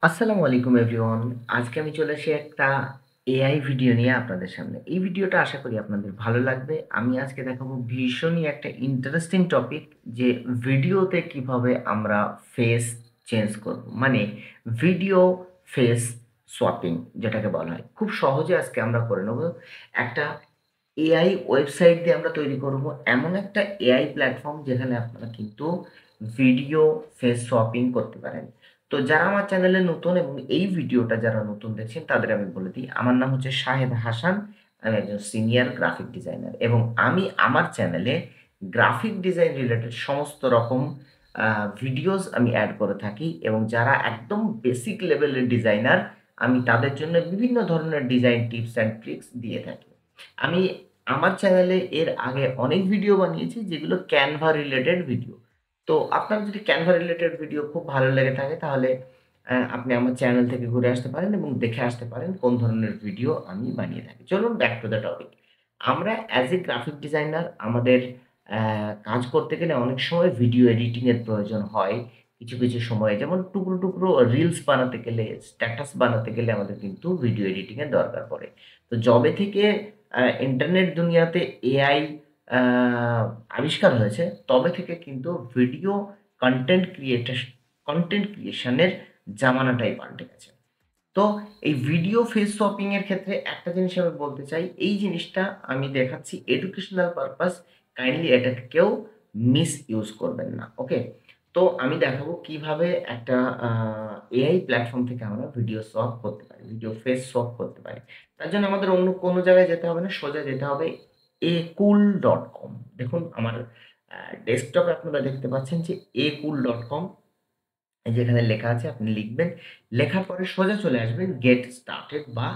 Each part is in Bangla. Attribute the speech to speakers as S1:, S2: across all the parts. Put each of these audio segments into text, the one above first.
S1: আসসালামু আলাইকুম এভরিওয়ান। আজকে আমি চলে এসেছি একটা এআই ভিডিও নিয়ে আপনাদের সামনে। এই ভিডিওটা আশা করি আপনাদের ভালো লাগবে। আমি আজকে দেখাবো ভীষণই একটা ইন্টারেস্টিং টপিক যে ভিডিওতে কিভাবে আমরা ফেস চেঞ্জ করব। মানে ভিডিও ফেস সোয়াপিং যেটাকে বলা হয়। খুব সহজে আজকে আমরা করে নেব। একটা এআই ওয়েবসাইট দিয়ে আমরা তৈরি করব এমন একটা এআই প্ল্যাটফর্ম যেখানে আপনারা কিন্তু ভিডিও ফেস সোয়াপিং করতে পারেন। তো যারা আমার চ্যানেলে নতুন এবং এই ভিডিওটা যারা নতুন দেখছেন তাদের আমি বলে দিই, আমার নাম হচ্ছে শাহেদ হাসান। আমি একজন সিনিয়র গ্রাফিক ডিজাইনার এবং আমি আমার চ্যানেলে গ্রাফিক ডিজাইন রিলেটেড সমস্ত রকম ভিডিওস আমি অ্যাড করে থাকি এবং যারা একদম বেসিক লেভেলের ডিজাইনার আমি তাদের জন্য বিভিন্ন ধরনের ডিজাইন টিপস অ্যান্ড ট্রিক্স দিয়ে থাকি। আমি আমার চ্যানেলে এর আগে অনেক ভিডিও বানিয়েছি যেগুলো ক্যানভা রিলেটেড ভিডিও। তো আপনার যদি ক্যানভা রিলেটেড ভিডিও খুব ভালো লেগে থাকে তাহলে আপনি আমার চ্যানেল থেকে ঘুরে আসতে পারেন এবং দেখে আসতে পারেন কোন ধরনের ভিডিও আমি বানিয়ে থাকি। চলুন ব্যাক টু দ্য টপিক। আমরা অ্যাজ এ গ্রাফিক ডিজাইনার আমাদের কাজ করতে গেলে অনেক সময় ভিডিও এডিটিং এর প্রয়োজন হয়। কিছু সময়ে যেমন টুকরো রিলস বানাতে গেলে, স্ট্যাটাস বানাতে গেলে আমাদের কিন্তু ভিডিও এডিটিং এর দরকার পড়ে। তো যবে থেকে ইন্টারনেট দুনিয়াতে এআই আ আবিষ্কার হয়েছে, তবে থেকে কিন্তু ভিডিও কনটেন্ট ক্রিয়েটাস কনটেন্ট ক্রিয়েশন এর জামানাটাই পাল্টে গেছে। তো এই ভিডিও ফেস সোয়াপিং এর ক্ষেত্রে একটা জিনিস আমি বলতে চাই, এই জিনিসটা আমি দেখাচ্ছি এডুকেশনাল পারপাস, কাইন্ডলি এটাকে কেউ মিসইউজ করবেন না। ওকে? তো আমি দেখাবো কিভাবে একটা আ এআই প্ল্যাটফর্ম থেকে আমরা ভিডিও সোয়াপ করতে পারি, ভিডিও ফেস সোয়াপ করতে পারি। তার জন্য আমাদের অন্য কোনো জায়গায় যেতে হবে না, সোজা যেতে হবে acool.com। দেখুন আমার ডেস্কটপে আপনারা দেখতে পাচ্ছেন যে acool.com, এই যে এখানে লেখা আছে আপনি লিখবেন। লেখার পরে সোজা চলে আসবেন গেট স্টার্টেড বা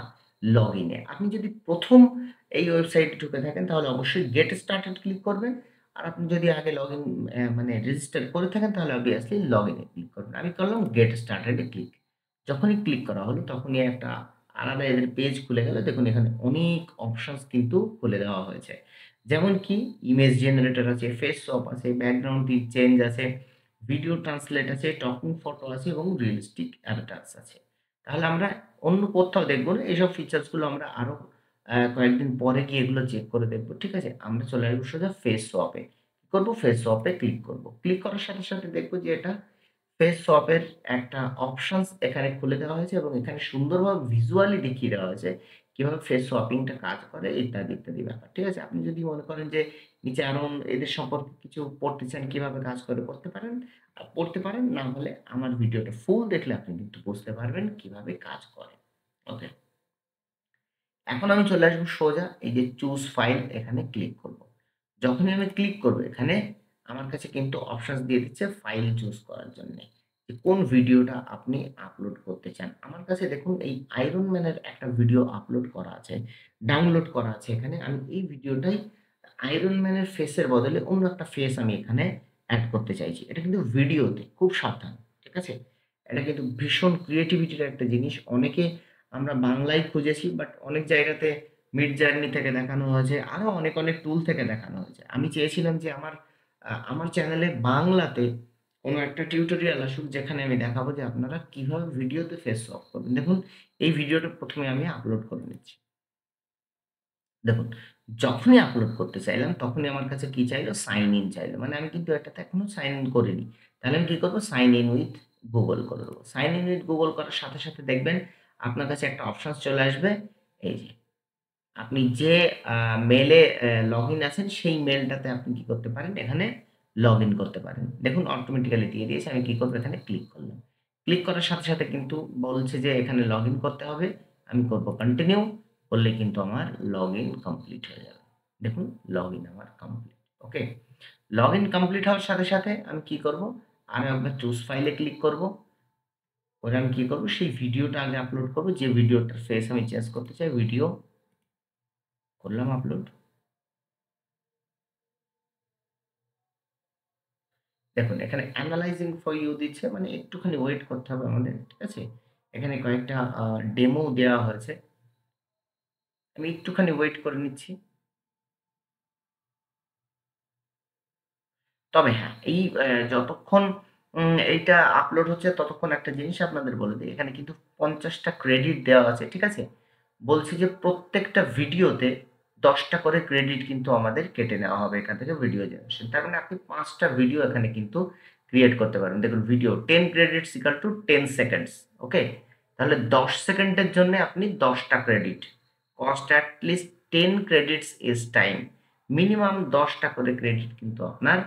S1: লগইন এ। আপনি যদি ১ম এই ওয়েবসাইটে ঢুকে থাকেন তাহলে অবশ্যই গেট স্টার্টেড ক্লিক করবেন। আর আপনি যদি আগে লগইন মানে রেজিস্টার করে থাকেন তাহলে obviously লগইন এ ক্লিক করবেন। আমি করলাম গেট স্টার্টেড এ ক্লিক। যখনই ক্লিক করা হলো তখনই একটা আলাদা এদের পেজ খুলে গেল। দেখুন এখানে অনেক অপশনস কিন্তু খুলে দেওয়া হয়েছে। যেমন কি ইমেজ জেনারেটর আছে, ফেস সোয়াপ আছে, ব্যাকগ্রাউন্ড চেঞ্জ আছে, ভিডিও ট্রান্সলেট আছে, টকিং ফটো আছে এবং রিয়ালিস্টিক অ্যাভাটারস আছে। তাহলে আমরা অন্য কোথাও দেখব না। এইসব ফিচারস গুলো আমরা আরো কয়েকদিন পরে গিয়ে এগুলো চেক করে দেখব। ঠিক আছে? আমরা চলে আসবো সোজা ফেস সোয়াপ এ। কি করব? ফেস সোয়াপ এ ক্লিক করব। ক্লিক করার সাথে দেখব যে এটা ফেস সোয়াপ এর একটা অপশনস এখানে খুলে দেওয়া হয়েছে এবং এখানে সুন্দরভাবে ভিজুয়ালি দেখিয়ে দেওয়া হয়েছে কিভাবে ফেস সোয়াপিং টা কাজ করে ইত্যাদি ব্যাপার। ঠিক আছে? আপনি যদি মনে করেন যে নিচে আরো এদের সম্পর্কে কিছু পড়তে চান, কিভাবে কাজ করে পড়তে পারেন। না হলে আমার ভিডিওটা ফুল দেখলে আপনি কিন্তু বুঝতে পারবেন কিভাবে কাজ করে। ওকে? এখন আমি চলে আসবো সোজা এই যে চুজ ফাইল এখানে ক্লিক করব। যখনই আমি ক্লিক করব এখানে আমার কাছে কিন্তু অপশনস দিয়ে দিচ্ছে ফাইল চুজ করার জন্যে। যে কোন ভিডিওটা আপনি আপলোড করতে চান। আমার কাছে দেখুন এই আয়রন ম্যানের একটা ভিডিও আপলোড করা আছে, ডাউনলোড করা আছে এখানে। আমি এই ভিডিওটাই আয়রন ম্যানের ফেসের বদলে অন্য একটা ফেস আমি এখানে এড করতে চাইছি। এটা কিন্তু ভিডিওতে, খুব সাবধান। ঠিক আছে? এটা কিন্তু ভীষণ ক্রিয়েটিভিটির একটা জিনিস। অনেকে আমরা বাংলায় খুঁজেছি বাট অনেক জায়গাতে মিডজার্নি থেকে দেখানো হয়েছে। আরো অনেক টুল থেকে দেখানো হয়েছে। আমি চেয়েছিলাম যে আমার চ্যানেলে বাংলাতে কোনো একটা টিউটোরিয়াল আসুক যেখানে আমি দেখাবো যে আপনারা কিভাবে ভিডিওতে ফেস লক করবেন। দেখুন এই ভিডিওটা ১ম এ আমি আপলোড করে নিচ্ছি। দেখুন, যখনই আপলোড করতে চাইলাম তখনই আমার কাছে কি চাইলো? সাইন ইন চাইলো। মানে আমি কিন্তু এটাতে এখনো সাইন ইন করিনি। তাহলে আমি কি করব? সাইন ইন উইথ গুগল করে দেব। সাইন ইন উইথ গুগল করার সাথে দেখবেন আপনার কাছে একটা অপশনস চলে আসবে। এই যে আপনি যে মেইলে লগইন আছেন সেই মেইলটাতে আপনি কি করতে পারেন? এখানে লগইন করতে পারেন। দেখুন অটোমেটিক্যালি দিয়ে দিয়েছে। আমি কি করব? এখানে ক্লিক করলাম। ক্লিক করার সাথে কিন্তু বলছে যে এখানে লগইন করতে হবে। আমি করব কন্টিনিউ। করলেই কিন্তু আমার লগইন কমপ্লিট হয়ে যাবে। দেখুন লগইন আমার কমপ্লিট। ওকে? লগইন কমপ্লিট হওয়ার সাথে আমি কি করব? আমি একবার চুজ ফাইলে ক্লিক করব। করে আমি কি করব? সেই ভিডিওটা আগে আপলোড করব যে ভিডিওটার ফেস আমি চেঞ্জ করতে চাই। ভিডিও করলাম আপলোড। দেখুন এখানে এনালাইজিং ফর ইউ দিচ্ছে মানে একটুখানি ওয়েট করতে হবে আমাদের। ঠিক আছে? এখানে কয়েকটা ডেমো দেওয়া হয়েছে। আমি একটুখানি ওয়েট করে নিচ্ছি। তবে হ্যাঁ, এই যতক্ষণ এইটা আপলোড হচ্ছে ততক্ষণ একটা জিনিস আপনাদের বলে দিই। এখানে কিন্তু 50 টা ক্রেডিট দেওয়া আছে, ঠিক আছে? বলছি যে প্রত্যেকটা ভিডিওতে 10 টা করে ক্রেডিট কিন্তু আমাদের কেটে নেওয়া হবে এখান থেকে ভিডিও জেনারেশন। তার মানে আপনি 5 টা ভিডিও এখানে কিন্তু ক্রিয়েট করতে পারেন। দেখুন video 10 credits equal to 10 seconds. Okay? তাহলে 10 সেকেন্ডের জন্য আপনি 10 টা credit. Cost at least 10 credits is time. Minimum 10 টা করে ক্রেডিট কিন্তু আপনার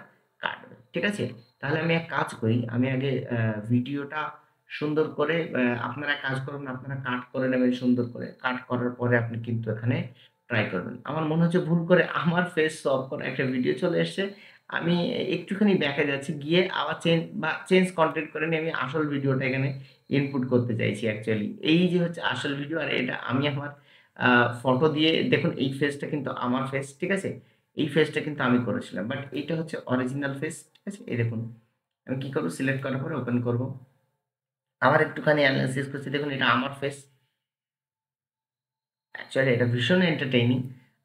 S1: কাটবে। ঠিক আছে? তাহলে আমি এক কাজ করি, আমি আগে ভিডিওটা সুন্দর করে আপনারা কাজ করবেন, আপনারা কাট করে নেবেন সুন্দর করে। কাট করার পরে আপনি কিন্তু এখানে ট্রাই করবেন। আমার মনে হচ্ছে ভুল করে আমার ফেস সোয়াপ করা একটা ভিডিও চলে এসছে। আমি একটুখানি ব্যাকে যাচ্ছি, গিয়ে আবার চেঞ্জ কনটেন্ট করে নিয়ে আমি আসল ভিডিওটা এখানে ইনপুট করতে চাইছি অ্যাকচুয়ালি। এই যে হচ্ছে আসল ভিডিও, আর এটা আমি আমার আ ফটো দিয়ে দেখুন এই ফেসটা কিন্তু আমার ফেস, ঠিক আছে? এই ফেসটা কিন্তু আমি করেছিলাম। বাট এইটা হচ্ছে অরিজিনাল ফেস, ঠিক আছে? এই দেখুন। আমি কি করব? সিলেক্ট করার পরে ওপেন করব। আবার একটুখানি এনালাইসিস করছি। দেখুন এটা আমার ফেস। অ্যাকচুয়ালি এটা ভীষণ এন্টারটেইনিং।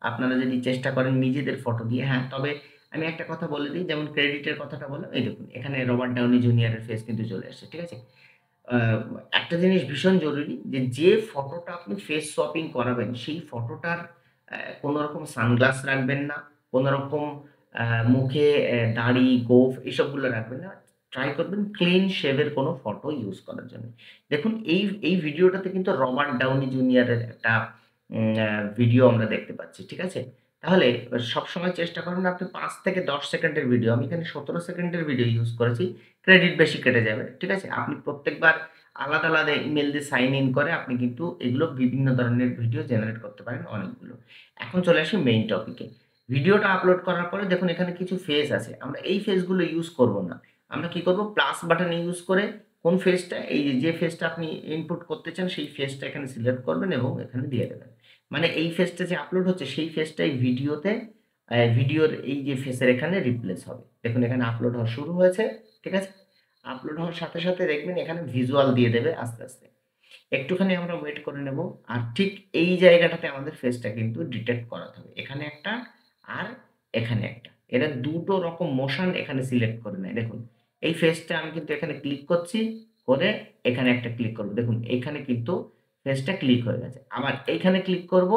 S1: আপনারা যদি চেষ্টা করেন নিজেদের ফটো দিয়ে, হ্যাঁ, তবে আমি একটা কথা বলে দিই, যেমন ক্রেডিটের কথাটা বললাম, এই দেখুন এখানে রবার্ট ডাউনি জুনিয়রের ফেস কিন্তু চলে আসছে। ঠিক আছে? আ একটা জিনিস ভীষণ জরুরি, যে ফটোটা আপনি ফেস সোয়াপিং করাবেন সেই ফটোটার কোন রকম সানগ্লাস রাখবেন না। কোন রকম আ মুখে দাড়ি, গোঁফ এসবগুলো রাখবেন না। ট্রাই করবেন ক্লিন শেভ এর কোন ফটো ইউস করার জন্য। দেখুন এই ভিডিওটাতে কিন্তু রবার্ট ডাউনি জুনিয়রের একটা উম আ ভিডিও আমরা দেখতে পাচ্ছি। ঠিক আছে? তাহলে সবসময় চেষ্টা করবেন আপনি ৫ থেকে ১০ সেকেন্ডের ভিডিও, আমি এখানে ১৭ সেকেন্ডের ভিডিও ইউস করেছি। ক্রেডিট বেশি কেটে যাবে। ঠিক আছে? আপনি প্রত্যেকবার আলাদা, আলাদা ইমেইল দিয়ে সাইন ইন করে আপনি কিন্তু এগুলো বিভিন্ন ধরনের ভিডিও জেনারেট করতে পারেন অনেকগুলো। এখন চলে আসি মেইন টপিকে। ভিডিওটা আপলোড করার পরে দেখুন এখানে কিছু ফেস আছে। আমরা এই ফেসগুলো ইউস করব না। আমরা কি করব? প্লাস বাটন ইউস করে কোন ফেসটা, এই যে ফেসটা আপনি ইনপুট করতে চান সেই ফেসটা এখানে সিলেক্ট করবেন এবং এখানে দিয়ে দেবেন। মানে এই ফেসটা যে আপলোড হচ্ছে সেই ফেসটাই ভিডিওতে ভিডিওর এই যে ফেসের এখানে রিপ্লেস হবে। দেখুন এখানে আপলোড হওয়া শুরু হয়েছে। ঠিক আছে? আপলোড হওয়ার সাথে, সাথে দেখবেন এখানে ভিজুয়াল দিয়ে দেবে আস্তে, আস্তে। একটুখানি আমরা ওয়েট করে নেব। আর ঠিক এই জায়গাটাতে আমাদের ফেসটা কিন্তু ডিটেক্ট করাতে হবে। এখানে একটা আর এখানে একটা। এরা দুটো রকম মোশন এখানে সিলেক্ট করে নেয়। দেখুন এই ফেসটা আমি কিন্তু এখানে ক্লিক করছি, করে এখানে একটা ক্লিক করব। দেখুন এখানে কিন্তু ফেসটা ক্লিক হয়ে গেছে। আবার এইখানে ক্লিক করব,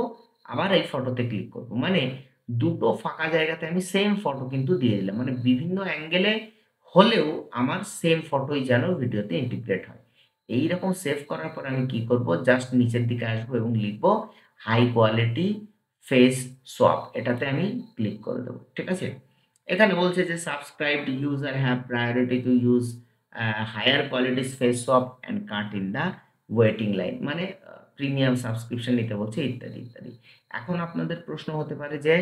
S1: আবার এই ফটোতে ক্লিক করব। মানে দুটো ফাঁকা জায়গাতে আমি সেম ফটো কিন্তু দিয়ে দিলাম। মানে বিভিন্ন অ্যাঙ্গেলে হলেও আমার সেম ফটোই যেন ভিডিওতে ইন্টিগ্রেট হয়। এইরকম সেভ করার পর আমি কি করব? জাস্ট নিচের দিকে আসবো এবং লিখব হাই কোয়ালিটি ফেস সোয়াপ। এটাতে আমি ক্লিক করে দেব। ঠিক আছে? এখানে বলছে যে subscribed user have priority to use higher qualities face swap and cut in the waiting line. মানে প্রিমিয়াম সাবস্ক্রিপশন নিতে বলছে ইত্যাদি, ইত্যাদি। এখন আপনাদের প্রশ্ন হতে পারে যে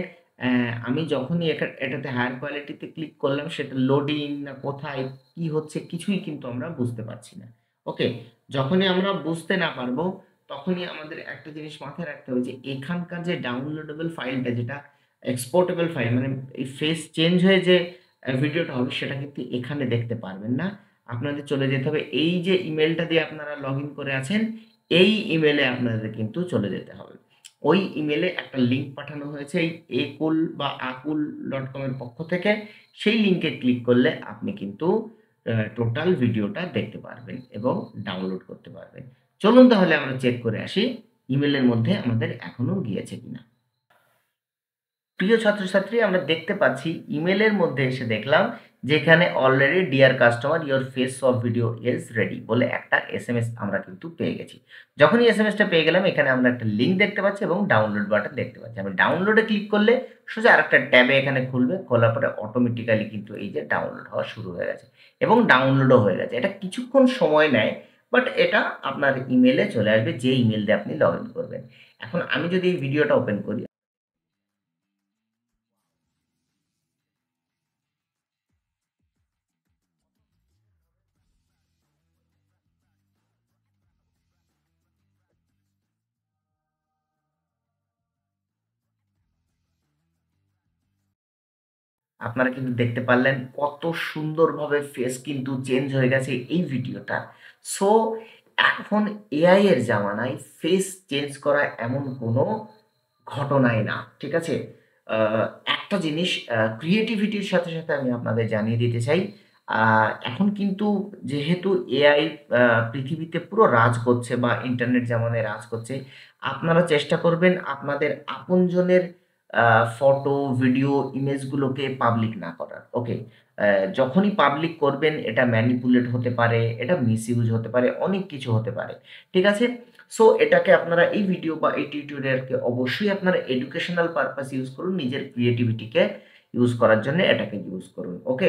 S1: আমি যখনই এটাতে হায়ার কোয়ালিটিতে ক্লিক করলাম সেটা লোডিং না কোথায় কি হচ্ছে কিছুই কিন্তু আমরা বুঝতে পারছি না। ওকে? যখনই আমরা বুঝতে না পারবো, তখনই আমাদের একটা জিনিস মাথায় রাখতে হবে যে এখানকার যে ডাউনলোডেবল ফাইলটা, যেটা এক্সপোর্টেবল ফাইল, মানে এই ফেস চেঞ্জ হয়ে যে ভিডিওটা হবে সেটা কিন্তু এখানে দেখতে পারবেন না। আপনাদের চলে যেতে হবে এই যে ইমেইলটা দিয়ে আপনারা লগইন করে আছেন, এই ইমেইলে আপনাদের কিন্তু চলে যেতে হবে। ওই ইমেইলে একটা লিঙ্ক পাঠানো হয়েছে এই একুল বা আকুল.com এর পক্ষ থেকে। সেই লিঙ্কে ক্লিক করলে আপনি কিন্তু টোটাল ভিডিওটা দেখতে পারবেন এবং ডাউনলোড করতে পারবেন। চলুন তাহলে আমরা চেক করে আসি ইমেইলের মধ্যে আমাদের এখনো গিয়েছে কিনা। প্রিয় ছাত্রছাত্রী, আমরা দেখতে পাচ্ছি ইমেইলের মধ্যে এসে দেখলাম যে এখানে already deer customer your face of video is ready বলে একটা এসএমএস আমরা কিন্তু পেয়ে গেছি। যখনই এসএমএসটা পেয়ে গেলাম এখানে আমরা একটা লিঙ্ক দেখতে পাচ্ছি এবং ডাউনলোড বাটন দেখতে পাচ্ছি। আমি ডাউনলোডে ক্লিক করলে সোজা আরেকটা ট্যাবে এখানে খুলবে। খোলার পরে অটোমেটিক্যালি কিন্তু এই যে ডাউনলোড হওয়া শুরু হয়ে গেছে এবং ডাউনলোডও হয়ে গেছে। এটা কিছুক্ষণ সময় নেয়, বাট এটা আপনার ইমেইলে চলে আসবে যে ইমেইল দিয়ে আপনি লগইন করবেন। এখন আমি যদি এই ভিডিওটা ওপেন করি, আপনারা কিন্তু দেখতে পারলেন কত সুন্দরভাবে ফেস কিন্তু চেঞ্জ হয়ে গেছে এই ভিডিওটা। সো এখন এআই এর জামানায় ফেস চেঞ্জ করা এমন কোনো ঘটনাই না। ঠিক আছে? আ একটা জিনিস ক্রিয়েটিভিটির সাথে, সাথে আমি আপনাদের জানিয়ে দিতে চাই। এখন কিন্তু যেহেতু এআই পৃথিবীতে পুরো রাজ করছে বা ইন্টারনেট জামানায় রাজ করছে, আপনারা চেষ্টা করবেন আপনাদের আপনজনের ফটো, ভিডিও, ইমেজগুলোকে পাবলিক না করার। ওকে? যখনই পাবলিক করবেন এটা ম্যানিপুলেট হতে পারে, এটা মিসইউজ হতে পারে, অনেক কিছু হতে পারে। ঠিক আছে? সো এটাকে আপনারা এই ভিডিও বা এই টিউটোরিয়ালকে অবশ্যই আপনারা এডুকেশনাল পারপাস ইউজ করুন। নিজের ক্রিয়েটিভিটিকে ইউজ করার জন্য এটাকে ইউজ করুন। ওকে?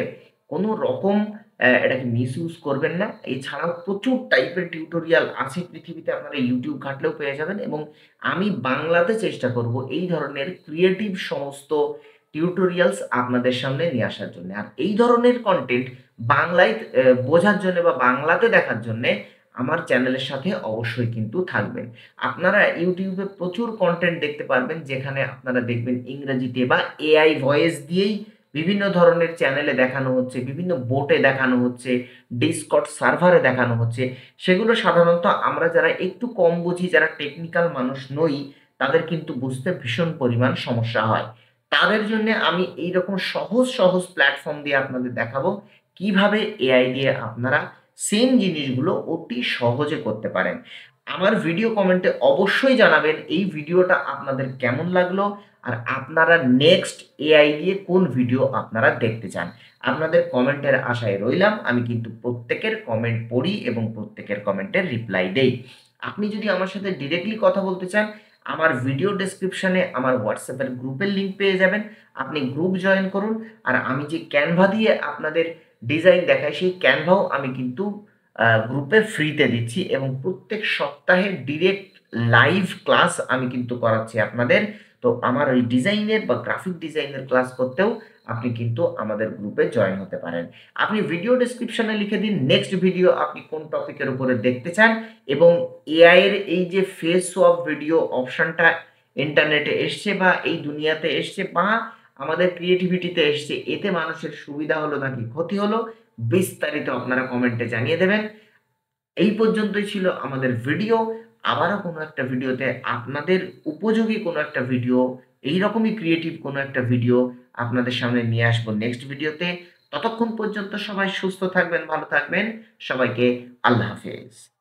S1: কোনো রকম এটাকে মিসইউজ করবেন না। এছাড়াও প্রচুর টাইপের টিউটোরিয়াল আছে পৃথিবীতে, আপনারা YouTube ঘাঁটলেও পেয়ে যাবেন এবং আমি বাংলাতে চেষ্টা করব এই ধরনের ক্রিয়েটিভ সমস্ত টিউটোরিয়ালস আপনাদের সামনে নিয়ে আসার জন্য। আর এই ধরনের কনটেন্ট বাংলায় বোঝার জন্য বা বাংলাতে দেখার জন্যে আমার চ্যানেলের সাথে অবশ্যই কিন্তু থাকবেন। আপনারা YouTube এ প্রচুর কনটেন্ট দেখতে পারবেন যেখানে আপনারা দেখবেন ইংরেজিতে বা এআই ভয়েস দিয়েই বিভিন্ন ধরনের চ্যানেলে দেখানো হচ্ছে, বিভিন্ন বোটে দেখানো হচ্ছে, Discord সার্ভারে দেখানো হচ্ছে। সেগুলো সাধারণত আমরা যারা একটু কম বুঝি, যারা টেকনিক্যাল মানুষ নই, তাদের কিন্তু বুঝতে ভীষণ পরিমাণ সমস্যা হয়। তাদের জন্যে আমি এইরকম সহজ, সহজ প্ল্যাটফর্ম দিয়ে আপনাদের দেখাবো কিভাবে এআই দিয়ে আপনারা সেম জিনিসগুলো অতি সহজে করতে পারেন। আমার ভিডিও কমেন্টে অবশ্যই জানাবেন এই ভিডিওটা আপনাদের কেমন লাগলো আর আপনারা নেক্সট এআই দিয়ে কোন ভিডিও আপনারা দেখতে চান। আপনাদের কমেন্টের আশায় রইলাম। আমি কিন্তু প্রত্যেকের কমেন্ট পড়ি এবং প্রত্যেকের কমেন্টের রিপ্লাই দেই। আপনি যদি আমার সাথে ডিরেক্টলি কথা বলতে চান, আমার ভিডিও ডেসক্রিপশনে আমার WhatsApp এর গ্রুপের লিংক পেয়ে যাবেন। আপনি গ্রুপ জয়েন করুন। আর আমি যে ক্যানভা দিয়ে আপনাদের ডিজাইন দেখাই, সেই ক্যানভাও আমি কিন্তু গ্রুপে ফ্রিতে দিচ্ছি এবং প্রত্যেক সপ্তাহে ডিরেক্ট লাইভ ক্লাস আমি কিন্তু করাচ্ছি আপনাদের। তো আমার ওই ডিজাইনের বা গ্রাফিক ডিজাইনের ক্লাস করতেও আপনি কিন্তু আমাদের গ্রুপে জয়েন হতে পারেন। আপনি ভিডিও ডেসক্রিপশনে লিখে দিন নেক্সট ভিডিও আপনি কোন টপিকের উপরে দেখতে চান এবং এআই এর এই যে ফেস সোয়াপ ভিডিও অপশনটা ইন্টারনেটে এসছে বা এই দুনিয়াতে এসছে বা আমাদের ক্রিয়েটিভিটিতে এসছে, এতে মানুষের সুবিধা হলো নাকি ক্ষতি হলো, বিস্তারিত আপনারা কমেন্টে জানিয়ে দেবেন। এই পর্যন্তই ছিল আমাদের ভিডিও। আবারও কোনো একটা ভিডিওতে আপনাদের উপযোগী কোনো একটা ভিডিও, এইরকমই ক্রিয়েটিভ কোনো একটা ভিডিও আপনাদের সামনে নিয়ে আসবো নেক্সট ভিডিওতে। ততক্ষণ পর্যন্ত সবাই সুস্থ থাকবেন, ভালো থাকবেন। সবাইকে আল্লাহ হাফেজ।